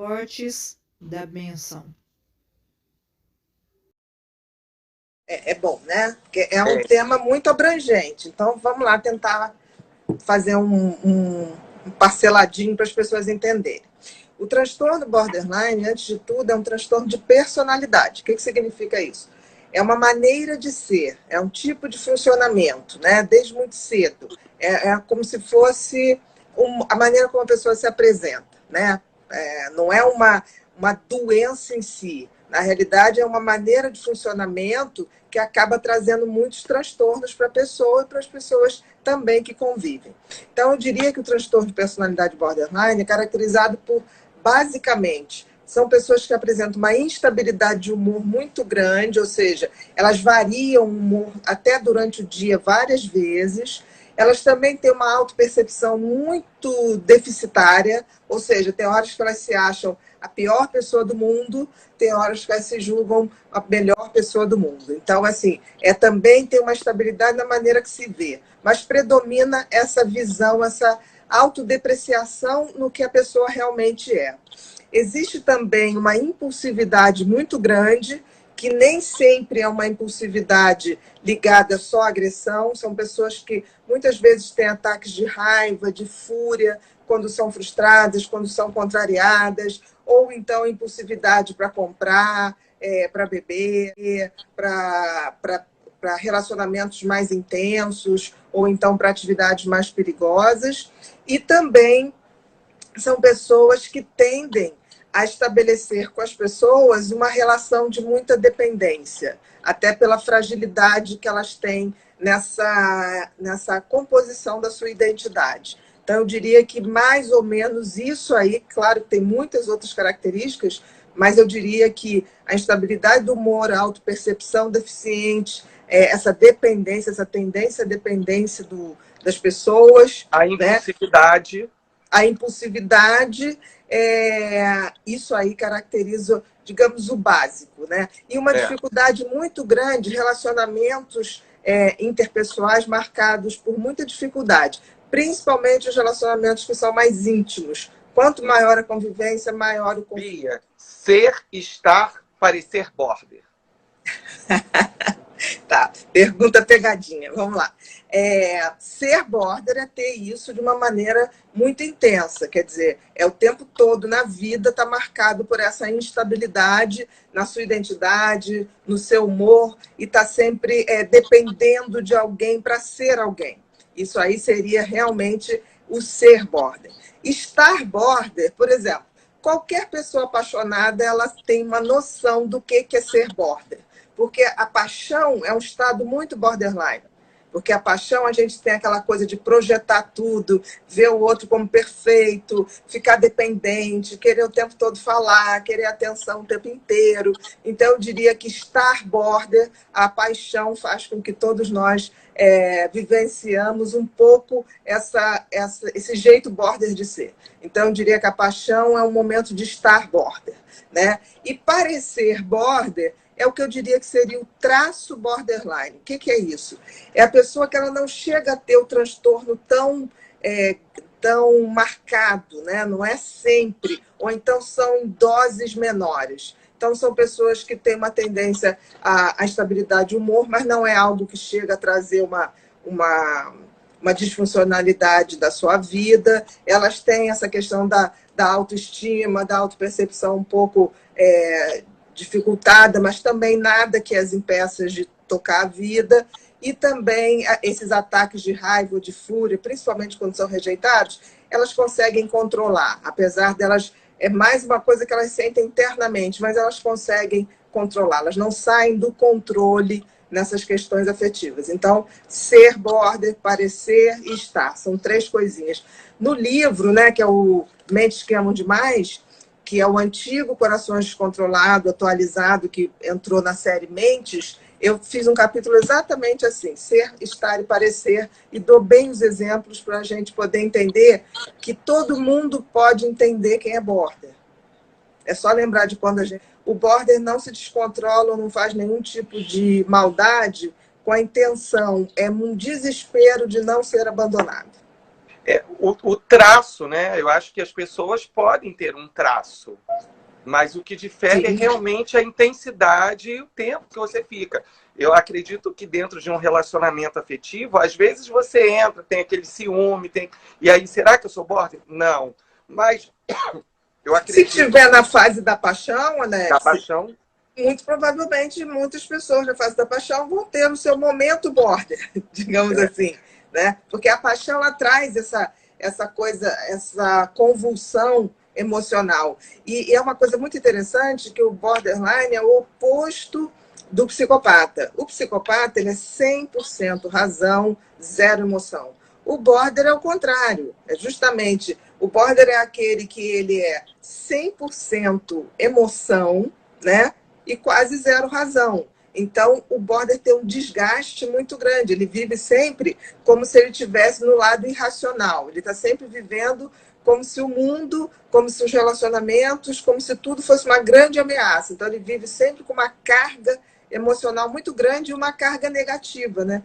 Fortes da bênção. É bom, né? Porque é um tema muito abrangente. Então, vamos lá tentar fazer um parceladinho para as pessoas entenderem. O transtorno borderline, antes de tudo, é um transtorno de personalidade. O que significa isso? É uma maneira de ser, é um tipo de funcionamento, né? Desde muito cedo. É como se fosse a maneira como a pessoa se apresenta, né? Não é uma doença em si. Na realidade, é uma maneira de funcionamento que acaba trazendo muitos transtornos para a pessoa e para as pessoas também que convivem. Então, eu diria que o transtorno de personalidade borderline é caracterizado por, basicamente, são pessoas que apresentam uma instabilidade de humor muito grande, ou seja, elas variam o humor até durante o dia várias vezes. Elas também têm uma autopercepção muito deficitária, ou seja, tem horas que elas se acham a pior pessoa do mundo, tem horas que elas se julgam a melhor pessoa do mundo. Então, assim, também tem uma estabilidade na maneira que se vê, mas predomina essa visão, essa autodepreciação no que a pessoa realmente é. Existe também uma impulsividade muito grande, que nem sempre é uma impulsividade ligada só à agressão. São pessoas que muitas vezes têm ataques de raiva, de fúria, quando são frustradas, quando são contrariadas, ou então impulsividade para comprar, para beber, para relacionamentos mais intensos, ou então para atividades mais perigosas. E também são pessoas que tendem a estabelecer com as pessoas uma relação de muita dependência, até pela fragilidade que elas têm nessa composição da sua identidade. Então, eu diria que mais ou menos isso aí, claro que tem muitas outras características, mas eu diria que a instabilidade do humor, a autopercepção deficiente, essa dependência, essa tendência à dependência das pessoas. A impulsividade. Né? A impulsividade, isso aí caracteriza, digamos, o básico, né? E uma dificuldade muito grande, relacionamentos interpessoais marcados por muita dificuldade, principalmente os relacionamentos que são mais íntimos. Quanto maior a convivência, maior o conflito. Bia, ser, estar, parecer border. Tá, pergunta pegadinha, vamos lá. Ser border é ter isso de uma maneira muito intensa, quer dizer, o tempo todo na vida está marcado por essa instabilidade na sua identidade, no seu humor, e está sempre dependendo de alguém para ser alguém. Isso aí seria realmente o ser border. Estar border, por exemplo, qualquer pessoa apaixonada, ela tem uma noção do que é ser border. Porque a paixão é um estado muito borderline. Porque a paixão, a gente tem aquela coisa de projetar tudo, ver o outro como perfeito, ficar dependente, querer o tempo todo falar, querer atenção o tempo inteiro. Então, eu diria que estar border, a paixão faz com que todos nós vivenciamos um pouco esse jeito border de ser. Então, eu diria que a paixão é um momento de estar border. Né? E parecer border é o que eu diria que seria o traço borderline. O que é isso? É a pessoa que ela não chega a ter o transtorno tão marcado, né? Não é sempre, ou então são em doses menores. Então, são pessoas que têm uma tendência à estabilidade de humor, mas não é algo que chega a trazer uma disfuncionalidade da sua vida. Elas têm essa questão da autoestima, da autopercepção um pouco dificultada, mas também nada que as impeça de tocar a vida. E também esses ataques de raiva ou de fúria, principalmente quando são rejeitados, elas conseguem controlar, apesar delas, é mais uma coisa que elas sentem internamente, mas elas conseguem controlar, elas não saem do controle nessas questões afetivas. Então, ser border, parecer e estar, são 3 coisinhas. No livro, né, que é o Mentes que Amam Demais, que é o antigo Corações Descontrolado, atualizado, que entrou na série Mentes, eu fiz um capítulo exatamente assim, ser, estar e parecer, e dou bem os exemplos para a gente poder entender que todo mundo pode entender quem é border. É só lembrar de quando o border não se descontrola, não faz nenhum tipo de maldade com a intenção, é um desespero de não ser abandonado. O traço, né? Eu acho que as pessoas podem ter um traço, mas o que difere é realmente a intensidade e o tempo que você fica. Eu acredito que dentro de um relacionamento afetivo, às vezes você entra, tem aquele ciúme, e aí, será que eu sou border? Não. Mas eu acredito... Se tiver na fase da paixão, Alex, da paixão, muito provavelmente muitas pessoas na fase da paixão vão ter o seu momento border, digamos assim, né? Porque a paixão, ela traz essa coisa, essa convulsão emocional. E é uma coisa muito interessante que o borderline é o oposto do psicopata. O psicopata, ele é 100% razão, zero emoção. O border é o contrário. É justamente, o border é aquele que ele é 100% emoção, né? E quase zero razão. Então, o border tem um desgaste muito grande. Ele vive sempre como se ele estivesse no lado irracional. Ele está sempre vivendo como se o mundo, como se os relacionamentos, como se tudo fosse uma grande ameaça. Então, ele vive sempre com uma carga emocional muito grande e uma carga negativa, né?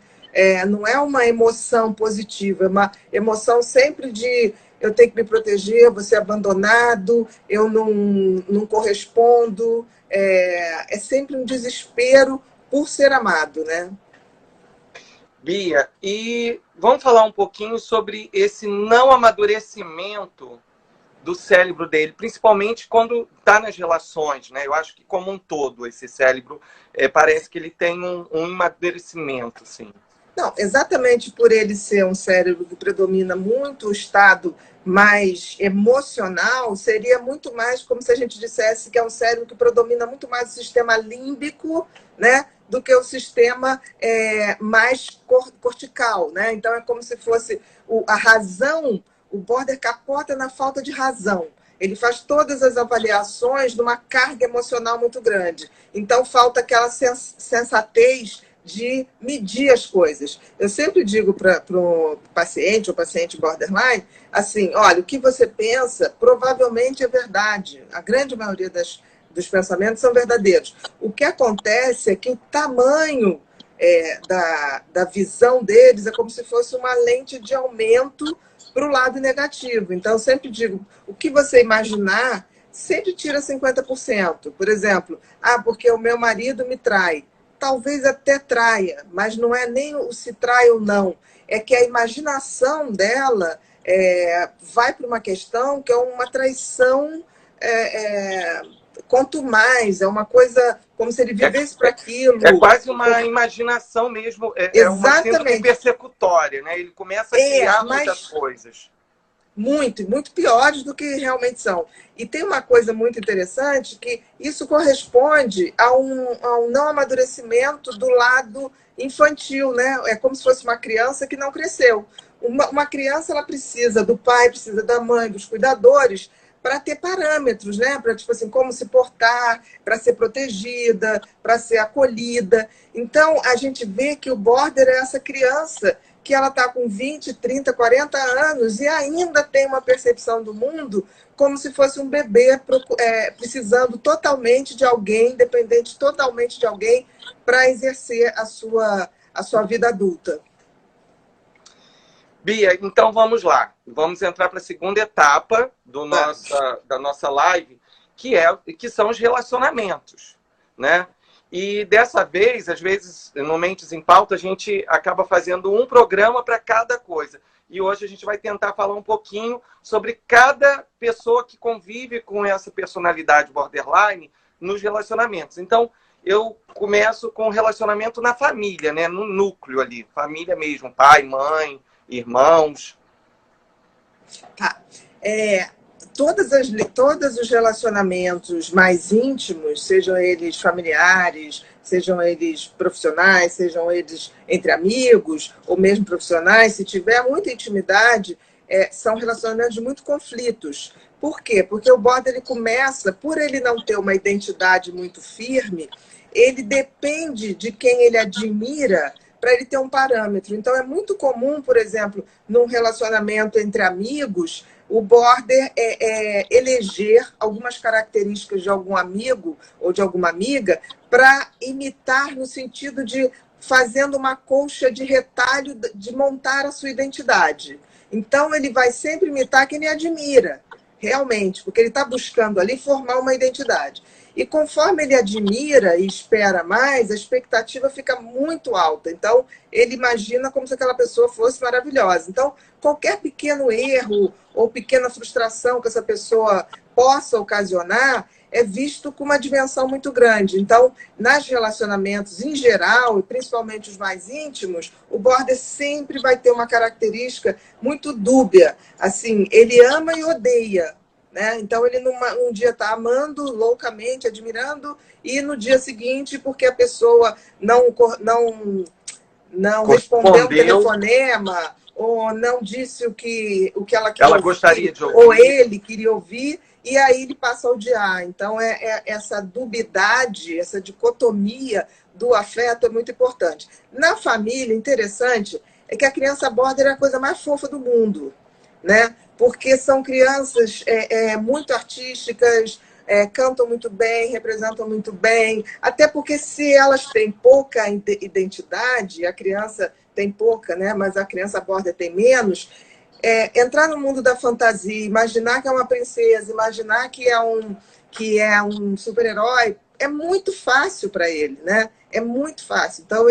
Não é uma emoção positiva, é uma emoção sempre de eu tenho que me proteger, vou ser abandonado, eu não correspondo. É sempre um desespero por ser amado, né? Bia, e vamos falar um pouquinho sobre esse não amadurecimento do cérebro dele, principalmente quando está nas relações, né? Eu acho que como um todo, esse cérebro parece que ele tem um amadurecimento, assim. Não, exatamente por ele ser um cérebro que predomina muito o estado mais emocional, seria muito mais como se a gente dissesse que é um cérebro que predomina muito mais o sistema límbico, né, do que o sistema mais cortical, né? Então é como se fosse a razão, o border capota na falta de razão. Ele faz todas as avaliações numa carga emocional muito grande. Então falta aquela sensatez de medir as coisas. Eu sempre digo para o paciente, ou paciente borderline, assim, olha, o que você pensa provavelmente é verdade. A grande maioria dos pensamentos são verdadeiros. O que acontece é que o tamanho da visão deles é como se fosse uma lente de aumento para o lado negativo. Então, eu sempre digo, o que você imaginar, sempre tira 50%. Por exemplo, porque o meu marido me trai. Talvez até traia, mas não é nem o se trai ou não. É que a imaginação dela vai para uma questão que é uma traição quanto mais, é uma coisa como se ele vivesse para aquilo. É quase uma imaginação mesmo, é uma síndrome persecutória, né? Ele começa a criar muitas coisas. Muito piores do que realmente são. E tem uma coisa muito interessante, que isso corresponde a um não amadurecimento do lado infantil, né? É como se fosse uma criança que não cresceu. Uma criança, ela precisa do pai, precisa da mãe, dos cuidadores, para ter parâmetros, né? Para, tipo assim, como se portar, para ser protegida, para ser acolhida. Então, a gente vê que o border é essa criança que ela está com 20, 30, 40 anos e ainda tem uma percepção do mundo como se fosse um bebê precisando totalmente de alguém, dependente totalmente de alguém para exercer a sua vida adulta. Bia, então vamos lá. Vamos entrar para a segunda etapa da nossa live, que são os relacionamentos, né? E dessa vez, às vezes, no Mentes em Pauta, a gente acaba fazendo um programa para cada coisa. E hoje a gente vai tentar falar um pouquinho sobre cada pessoa que convive com essa personalidade borderline nos relacionamentos. Então, eu começo com o relacionamento na família, né? No núcleo ali, família mesmo, pai, mãe, irmãos. Tá. Todos os relacionamentos mais íntimos, sejam eles familiares, sejam eles profissionais, sejam eles entre amigos, ou mesmo profissionais, se tiver muita intimidade, são relacionamentos de muito conflitos. Por quê? Porque o border, ele começa, por ele não ter uma identidade muito firme, ele depende de quem ele admira para ele ter um parâmetro. Então, é muito comum, por exemplo, num relacionamento entre amigos, o border eleger algumas características de algum amigo ou de alguma amiga para imitar no sentido de fazendo uma colcha de retalho de montar a sua identidade. Então, ele vai sempre imitar quem ele admira, realmente, porque ele está buscando ali formar uma identidade. E conforme ele admira e espera mais, a expectativa fica muito alta. Então, ele imagina como se aquela pessoa fosse maravilhosa. Então, qualquer pequeno erro ou pequena frustração que essa pessoa possa ocasionar é visto com uma dimensão muito grande. Então, nos relacionamentos em geral, e principalmente os mais íntimos, o border sempre vai ter uma característica muito dúbia. Assim, ele ama e odeia. Né? Então, ele num dia está amando loucamente, admirando, e no dia seguinte, porque a pessoa não respondeu um telefonema, ou não disse o que ela queria ela ouvir, gostaria de ouvir, ou ele queria ouvir, e aí ele passa a odiar. Então, essa dubiedade, essa dicotomia do afeto é muito importante. Na família, interessante, é que a criança border é a coisa mais fofa do mundo, né? Porque são crianças muito artísticas, cantam muito bem, representam muito bem, até porque se elas têm pouca identidade, a criança tem pouca, né? Mas a criança border tem menos, entrar no mundo da fantasia, imaginar que é uma princesa, imaginar que é um super-herói, é muito fácil para ele, né? É muito fácil. Então,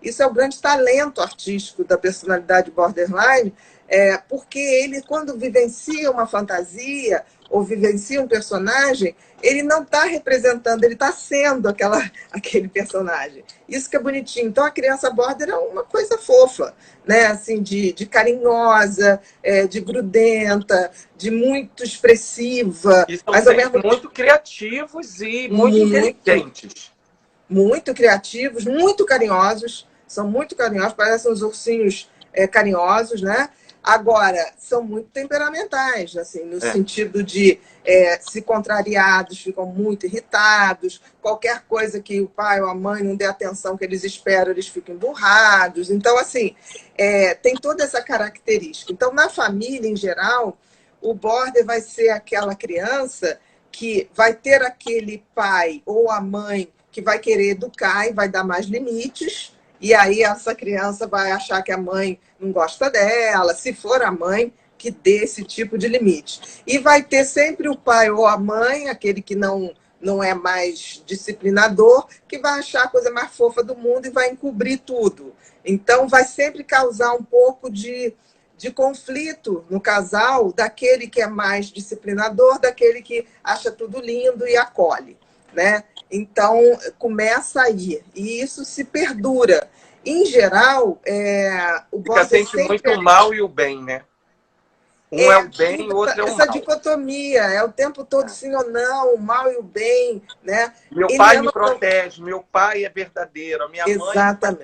isso é o grande talento artístico da personalidade borderline, porque ele, quando vivencia uma fantasia ou vivencia um personagem, ele não está representando, ele está sendo aquele personagem. Isso que é bonitinho. Então, a criança border é uma coisa fofa, né? Assim, de carinhosa, de grudenta, de muito expressiva. E são mas, sempre muito criativos e muito inteligentes. Muito criativos, muito carinhosos. São muito carinhosos, parecem uns ursinhos carinhosos, né? Agora, são muito temperamentais, assim, no sentido de, se contrariados, ficam muito irritados. Qualquer coisa que o pai ou a mãe não dê atenção que eles esperam, eles ficam emburrados. Então, assim, tem toda essa característica. Então, na família, em geral, o border vai ser aquela criança que vai ter aquele pai ou a mãe que vai querer educar e vai dar mais limites. E aí essa criança vai achar que a mãe não gosta dela, se for a mãe que dê esse tipo de limite. E vai ter sempre o pai ou a mãe, aquele que não é mais disciplinador, que vai achar a coisa mais fofa do mundo e vai encobrir tudo. Então, vai sempre causar um pouco de conflito no casal, daquele que é mais disciplinador, daquele que acha tudo lindo e acolhe, né? Então, começa aí. E isso se perdura. Em geral, o border sente muito o mal e o bem, né? Um é o bem, o outro é o mal. Essa dicotomia, é o tempo todo sim ou não, o mal e o bem, né? Meu pai me protege, meu pai é verdadeiro, a minha mãe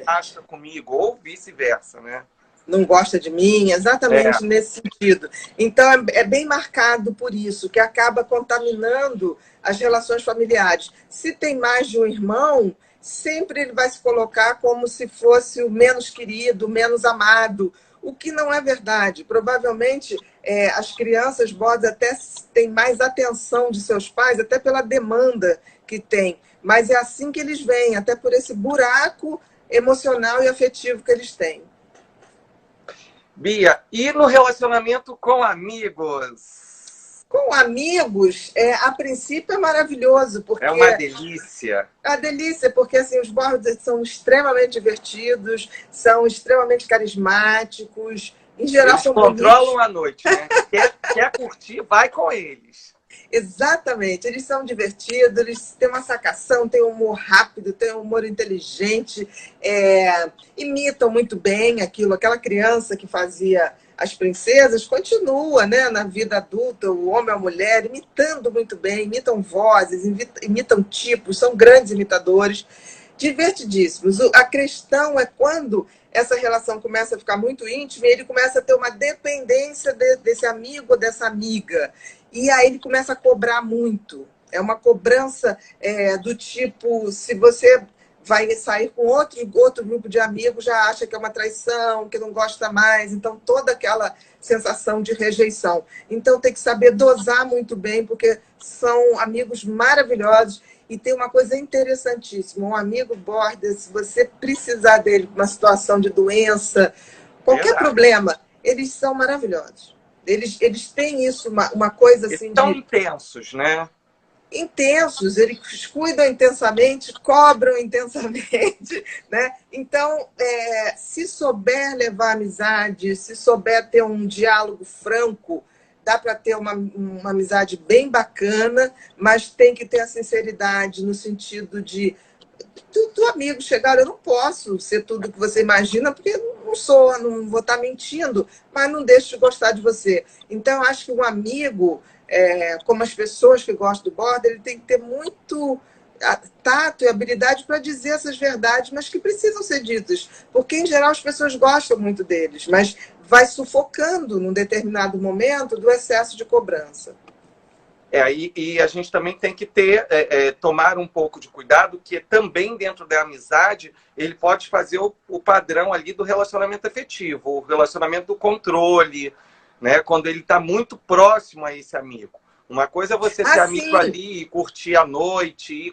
acha comigo, ou vice-versa, né? Não gosta de mim, exatamente nesse sentido. Então, é bem marcado por isso, que acaba contaminando as relações familiares. Se tem mais de um irmão, sempre ele vai se colocar como se fosse o menos querido, o menos amado, o que não é verdade. Provavelmente, as crianças border até têm mais atenção de seus pais, até pela demanda que tem. Mas é assim que eles vêm, até por esse buraco emocional e afetivo que eles têm. Bia, e no relacionamento com amigos? Com amigos, a princípio é maravilhoso. Porque é uma delícia. É uma delícia, porque assim, os borders são extremamente divertidos, são extremamente carismáticos. Em geral, eles controlam a noite, né? Quer curtir, vai com eles. Exatamente, eles são divertidos, eles têm uma sacação, têm um humor rápido, têm um humor inteligente, imitam muito bem aquela criança que fazia as princesas, continua, né, na vida adulta, o homem ou a mulher, imitando muito bem, imitam vozes, imitam tipos, são grandes imitadores, divertidíssimos. A questão é quando essa relação começa a ficar muito íntima e ele começa a ter uma dependência desse amigo ou dessa amiga. E aí ele começa a cobrar muito. É uma cobrança do tipo, se você vai sair com outro grupo de amigos, já acha que é uma traição, que não gosta mais. Então, toda aquela sensação de rejeição. Então, tem que saber dosar muito bem, porque são amigos maravilhosos. E tem uma coisa interessantíssima. Um amigo border, se você precisar dele numa situação de doença, qualquer problema, eles são maravilhosos. Eles têm isso, uma coisa assim de... Tão intensos, né? Intensos, eles cuidam intensamente, cobram intensamente, né? Então, se souber levar amizade, se souber ter um diálogo franco, dá para ter uma amizade bem bacana, mas tem que ter a sinceridade no sentido de do amigo chegar, eu não posso ser tudo que você imagina, porque não sou, não vou estar mentindo, mas não deixo de gostar de você. Então, eu acho que um amigo, como as pessoas que gostam do Border, ele tem que ter muito tato e habilidade para dizer essas verdades, mas que precisam ser ditas, porque, em geral, as pessoas gostam muito deles, mas vai sufocando, num determinado momento, do excesso de cobrança. E a gente também tem que tomar um pouco de cuidado, que também dentro da amizade, ele pode fazer o padrão ali do relacionamento afetivo, o relacionamento do controle, né? Quando ele está muito próximo a esse amigo. Uma coisa é você ser amigo ali e curtir a noite,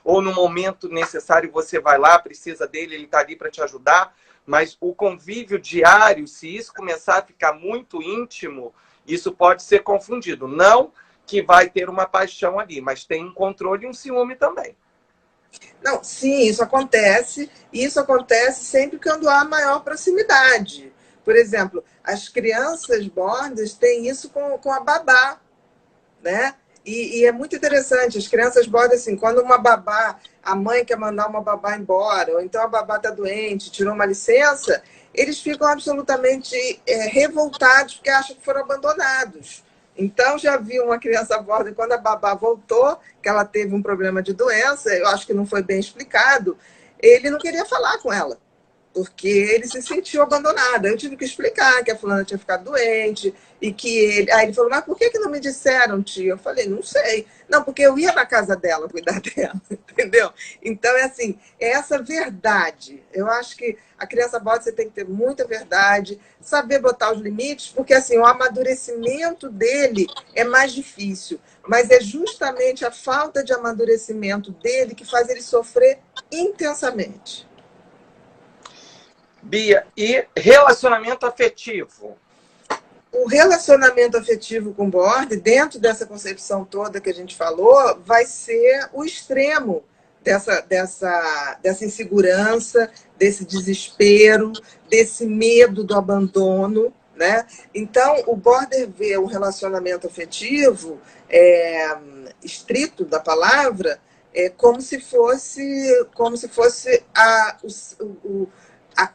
ou no momento necessário você vai lá, precisa dele, ele está ali para te ajudar, mas o convívio diário, se isso começar a ficar muito íntimo, isso pode ser confundido. Não que vai ter uma paixão ali, mas tem um controle e um ciúme também. Não, sim, isso acontece. E isso acontece sempre quando há maior proximidade. Por exemplo, as crianças bordas têm isso com a babá, né? E é muito interessante, as crianças bordas, assim, quando uma babá, a mãe quer mandar uma babá embora, ou então a babá está doente, tirou uma licença, eles ficam absolutamente revoltados porque acham que foram abandonados. Então, já vi uma criança borda, quando a babá voltou, que ela teve um problema de doença, eu acho que não foi bem explicado, ele não queria falar com ela, porque ele se sentiu abandonado. Eu tive que explicar que a fulana tinha ficado doente e que ele... Aí ele falou, mas por que não me disseram, tia? Eu falei, não sei. Não, porque eu ia na casa dela cuidar dela, entendeu? Então, é assim, é essa verdade. Eu acho que a criança borda, você tem que ter muita verdade, saber botar os limites, porque assim, o amadurecimento dele é mais difícil, mas é justamente a falta de amadurecimento dele que faz ele sofrer intensamente. Bia, e relacionamento afetivo? O relacionamento afetivo com o border, dentro dessa concepção toda que a gente falou, vai ser o extremo dessa insegurança, desse desespero, desse medo do abandono, né? Então, o border vê o relacionamento afetivo, estrito da palavra, como se fosse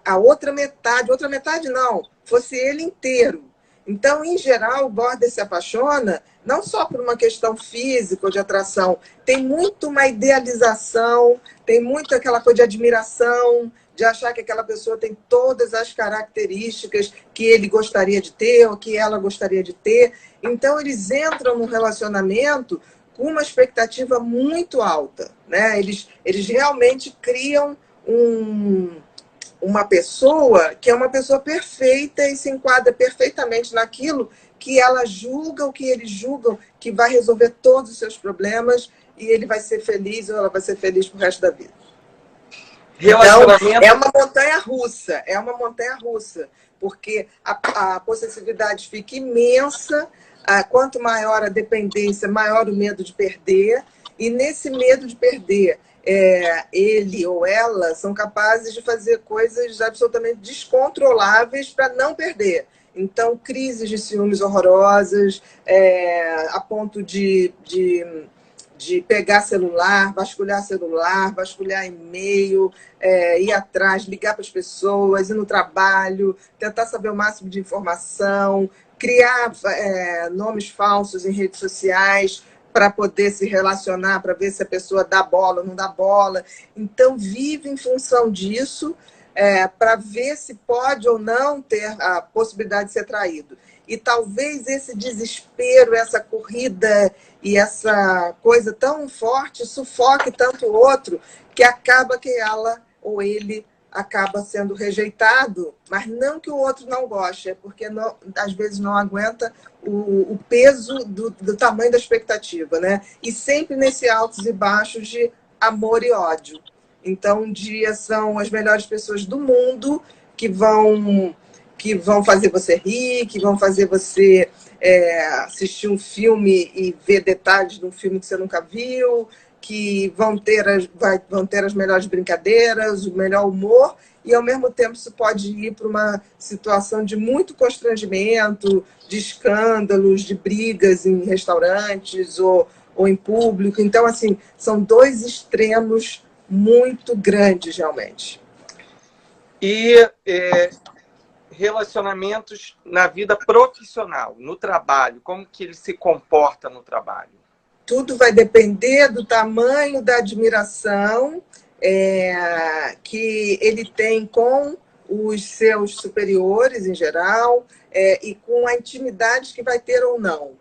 a outra metade não, fosse ele inteiro. Então, em geral, o border se apaixona não só por uma questão física ou de atração, tem muito uma idealização, tem muito aquela coisa de admiração, de achar que aquela pessoa tem todas as características que ele gostaria de ter ou que ela gostaria de ter. Então, eles entram num relacionamento com uma expectativa muito alta, né? Eles realmente criam uma pessoa que é uma pessoa perfeita e se enquadra perfeitamente naquilo que ela julga, o que eles julgam, que vai resolver todos os seus problemas e ele vai ser feliz ou ela vai ser feliz pro resto da vida. Então, é uma montanha russa, porque a possessividade fica imensa, quanto maior a dependência, maior o medo de perder, e nesse medo de perder, ele ou ela são capazes de fazer coisas absolutamente descontroláveis para não perder. Então, crises de ciúmes horrorosas, a ponto de pegar celular, vasculhar e-mail, ir atrás, ligar para as pessoas, ir no trabalho, tentar saber o máximo de informação, criar nomes falsos em redes sociais, para poder se relacionar, para ver se a pessoa dá bola ou não dá bola. Então, vive em função disso, para ver se pode ou não ter a possibilidade de ser traído. E talvez esse desespero, essa corrida e essa coisa tão forte sufoque tanto o outro, que acaba que ela ou ele acaba sendo rejeitado, mas não que o outro não goste, é porque não, às vezes não aguenta o peso do tamanho da expectativa, né? E sempre nesse altos e baixos de amor e ódio. Então, um dia são as melhores pessoas do mundo que vão que vão fazer você rir, que vão fazer você assistir um filme e ver detalhes de um filme que você nunca viu, que vão ter as melhores brincadeiras, o melhor humor, e ao mesmo tempo isso pode ir para uma situação de muito constrangimento, de escândalos, de brigas em restaurantes ou em público. Então, assim, são dois extremos muito grandes, realmente. E relacionamentos na vida profissional, no trabalho, como que ele se comporta no trabalho? Tudo vai depender do tamanho da admiração que ele tem com os seus superiores, em geral, e com a intimidade que vai ter ou não.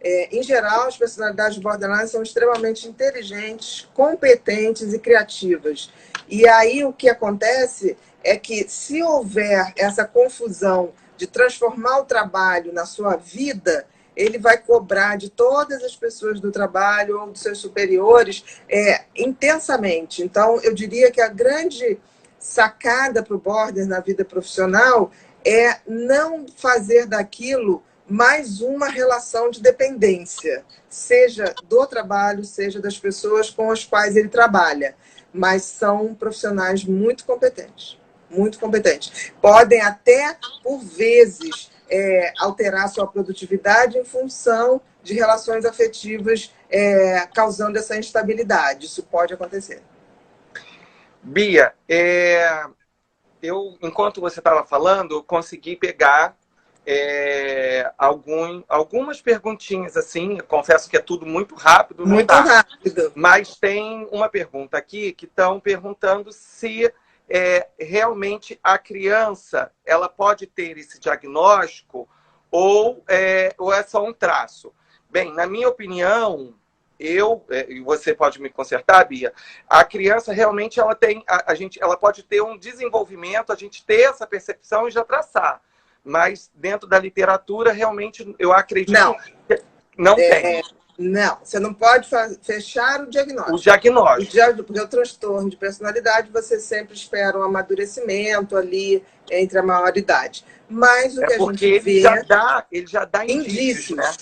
Em geral, as personalidades borderline são extremamente inteligentes, competentes e criativas. E aí o que acontece é que, se houver essa confusão de transformar o trabalho na sua vida, ele vai cobrar de todas as pessoas do trabalho ou dos seus superiores intensamente. Então, eu diria que a grande sacada para o border na vida profissional é não fazer daquilo mais uma relação de dependência, seja do trabalho, seja das pessoas com as quais ele trabalha. Mas são profissionais muito competentes. Muito competentes. Podem até, por vezes, alterar sua produtividade em função de relações afetivas causando essa instabilidade. Isso pode acontecer. Bia, enquanto você estava falando, eu consegui pegar algumas perguntinhas, assim. Eu confesso que é tudo muito rápido. Muito rápido. Mas tem uma pergunta aqui que estão perguntando se realmente a criança ela pode ter esse diagnóstico ou é só um traço. Bem, na minha opinião, e você pode me consertar, Bia, a criança realmente ela pode ter um desenvolvimento, a gente ter essa percepção e já traçar. Mas dentro da literatura, realmente, eu acredito que não tem. Não, você não pode fechar o diagnóstico. O diagnóstico. Porque o transtorno de personalidade, você sempre espera um amadurecimento ali entre a maioridade. Mas o que a gente vê... Ele já dá indícios, né?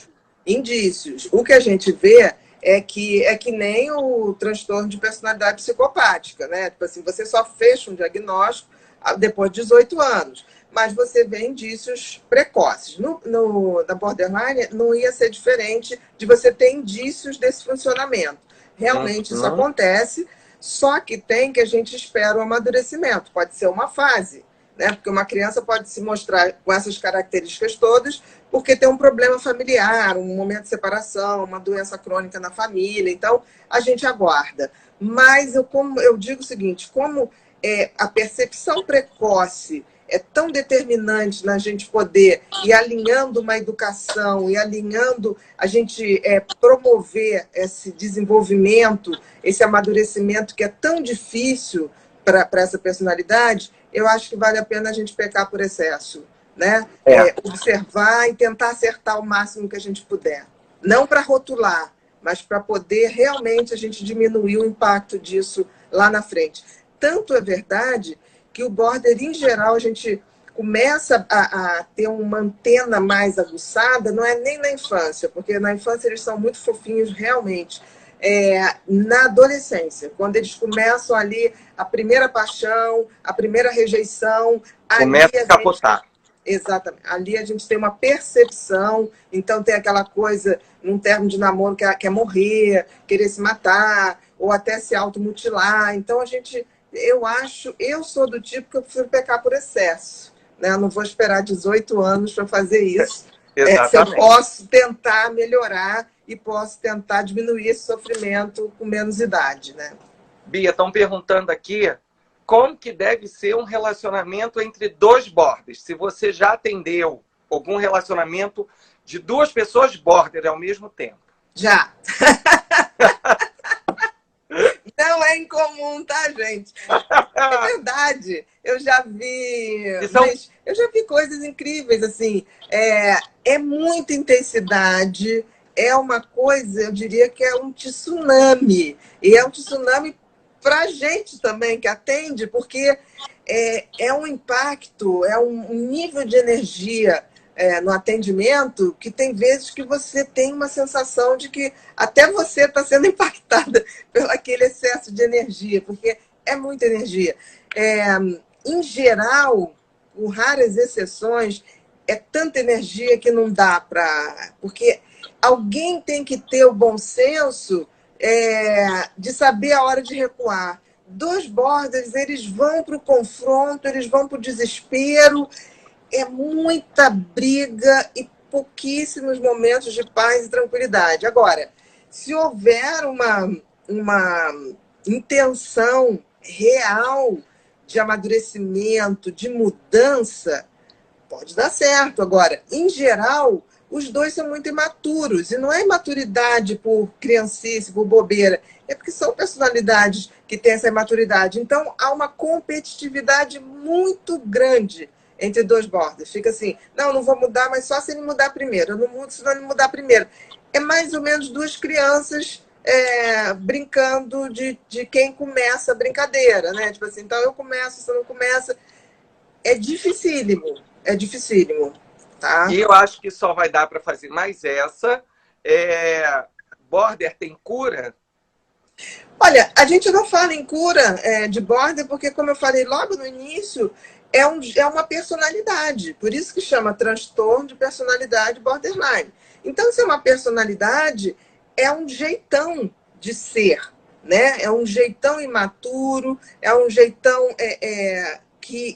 Indícios. O que a gente vê é que nem o transtorno de personalidade psicopática, né? Tipo assim, você só fecha um diagnóstico depois de 18 anos. Mas você vê indícios precoces. Na borderline, não ia ser diferente de você ter indícios desse funcionamento. Realmente isso acontece, só que tem que a gente espera o amadurecimento. Pode ser uma fase, né? Porque uma criança pode se mostrar com essas características todas porque tem um problema familiar, um momento de separação, uma doença crônica na família. Então, a gente aguarda. Mas eu digo o seguinte, como a percepção precoce é tão determinante na gente poder ir alinhando uma educação e alinhando a gente promover esse desenvolvimento, esse amadurecimento que é tão difícil para essa personalidade, eu acho que vale a pena a gente pecar por excesso, né? Observar e tentar acertar o máximo que a gente puder. Não para rotular, mas para poder realmente a gente diminuir o impacto disso lá na frente. Tanto é verdade que o border, em geral, a gente começa a ter uma antena mais aguçada, não é nem na infância, porque na infância eles são muito fofinhos realmente. Na adolescência, quando eles começam ali a primeira paixão, a primeira rejeição... Começa a capotar. Exatamente. Ali a gente tem uma percepção, então tem aquela coisa, num termo de namoro, que quer morrer, querer se matar, ou até se automutilar. Então eu sou do tipo que eu prefiro pecar por excesso, né? Eu não vou esperar 18 anos para fazer isso. Se eu posso tentar melhorar e posso tentar diminuir esse sofrimento com menos idade, né? Bia, estão perguntando aqui como que deve ser um relacionamento entre dois borders. Se você já atendeu algum relacionamento de duas pessoas border ao mesmo tempo. Já. Não é incomum, tá, gente? É verdade. Eu já vi... Eu já vi coisas incríveis, assim. É muita intensidade. É uma coisa, eu diria que é um tsunami. E é um tsunami para a gente também que atende, porque é um impacto, é um nível de energia no atendimento que tem vezes que você tem uma sensação de que até você está sendo impactada pelo aquele excesso de energia, porque é muita energia. Em geral, com raras exceções, é tanta energia que não dá para... Porque alguém tem que ter o bom senso de saber a hora de recuar. Dos borders, eles vão para o confronto, eles vão para o desespero, é muita briga e pouquíssimos momentos de paz e tranquilidade. Agora, se houver uma intenção real de amadurecimento, de mudança, pode dar certo. Agora, em geral, os dois são muito imaturos. E não é imaturidade por criancice, por bobeira. É porque são personalidades que têm essa imaturidade. Então, há uma competitividade muito grande entre dois borders. Fica assim, não vou mudar, mas só se ele mudar primeiro. Eu não mudo se não ele mudar primeiro. É mais ou menos duas crianças brincando de quem começa a brincadeira, né? Tipo assim, então eu começo, você não começa. É dificílimo. É dificílimo. Tá? E eu acho que só vai dar para fazer mais essa. Border tem cura? Olha, a gente não fala em cura de border porque, como eu falei logo no início, é uma personalidade. Por isso que chama transtorno de personalidade borderline. Então, se é uma personalidade, é um jeitão de ser, né? É um jeitão imaturo, é um jeitão que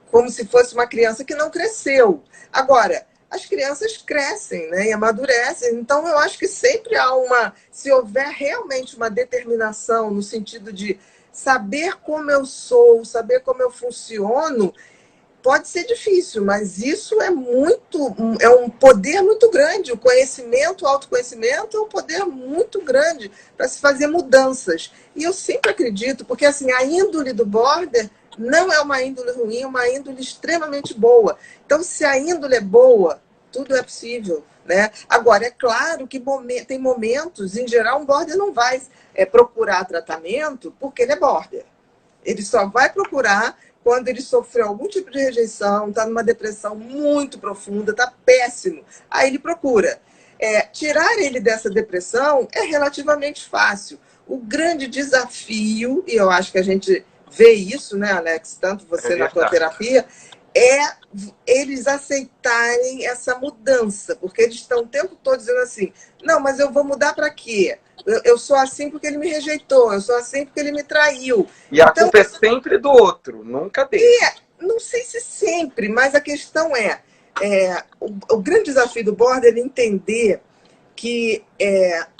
como se fosse uma criança que não cresceu. Agora, as crianças crescem, né, e amadurecem. Então, eu acho que sempre há se houver realmente uma determinação no sentido de saber como eu sou, saber como eu funciono, pode ser difícil, mas isso é um poder muito grande. O conhecimento, o autoconhecimento é um poder muito grande para se fazer mudanças. E eu sempre acredito, porque assim, a índole do border não é uma índole ruim, é uma índole extremamente boa. Então, se a índole é boa, tudo é possível, né? Agora, é claro que tem momentos, em geral, um border não vai procurar tratamento porque ele é border. Ele só vai procurar quando ele sofreu algum tipo de rejeição, está numa depressão muito profunda, está péssimo. Aí ele procura. Tirar ele dessa depressão é relativamente fácil. O grande desafio, e eu acho que a gente vê isso, né, Alex, tanto você na tua terapia, eles aceitarem essa mudança, porque eles estão o tempo todo dizendo assim, não, mas eu vou mudar para quê? Eu sou assim porque ele me rejeitou, eu sou assim porque ele me traiu. E a culpa é sempre do outro, nunca dele. Não sei se sempre, mas a questão o grande desafio do border é entender que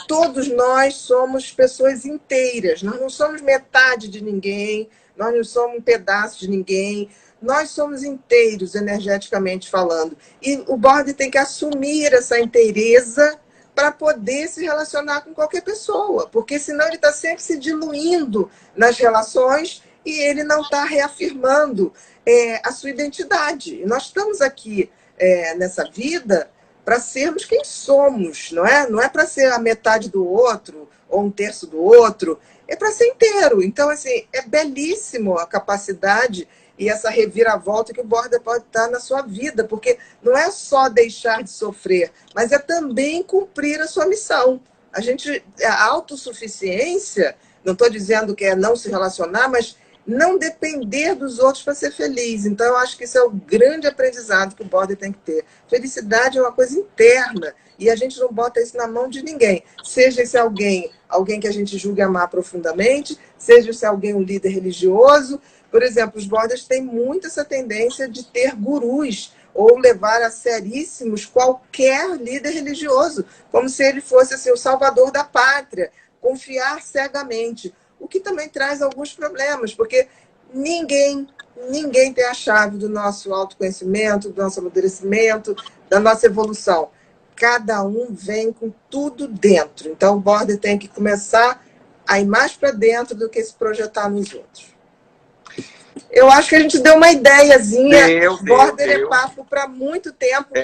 todos nós somos pessoas inteiras, nós não somos metade de ninguém, nós não somos um pedaço de ninguém, nós somos inteiros, energeticamente falando. E o border tem que assumir essa inteireza para poder se relacionar com qualquer pessoa, porque senão ele está sempre se diluindo nas relações e ele não está reafirmando a sua identidade. E nós estamos aqui nessa vida para sermos quem somos, não é? Não é para ser a metade do outro ou um terço do outro, é para ser inteiro. Então, assim, é belíssimo a capacidade e essa reviravolta que o border pode estar na sua vida, porque não é só deixar de sofrer, mas é também cumprir a sua missão. A autossuficiência, não estou dizendo que é não se relacionar, mas não depender dos outros para ser feliz. Então, eu acho que isso é o grande aprendizado que o border tem que ter. Felicidade é uma coisa interna e a gente não bota isso na mão de ninguém. Seja esse alguém que a gente julga amar profundamente, seja esse alguém um líder religioso. Por exemplo, os borders têm muito essa tendência de ter gurus ou levar a seríssimos qualquer líder religioso, como se ele fosse assim, o salvador da pátria, confiar cegamente. O que também traz alguns problemas, porque ninguém tem a chave do nosso autoconhecimento, do nosso amadurecimento, da nossa evolução. Cada um vem com tudo dentro. Então, o border tem que começar a ir mais para dentro do que se projetar nos outros. Eu acho que a gente deu uma ideiazinha. Border é papo para muito tempo.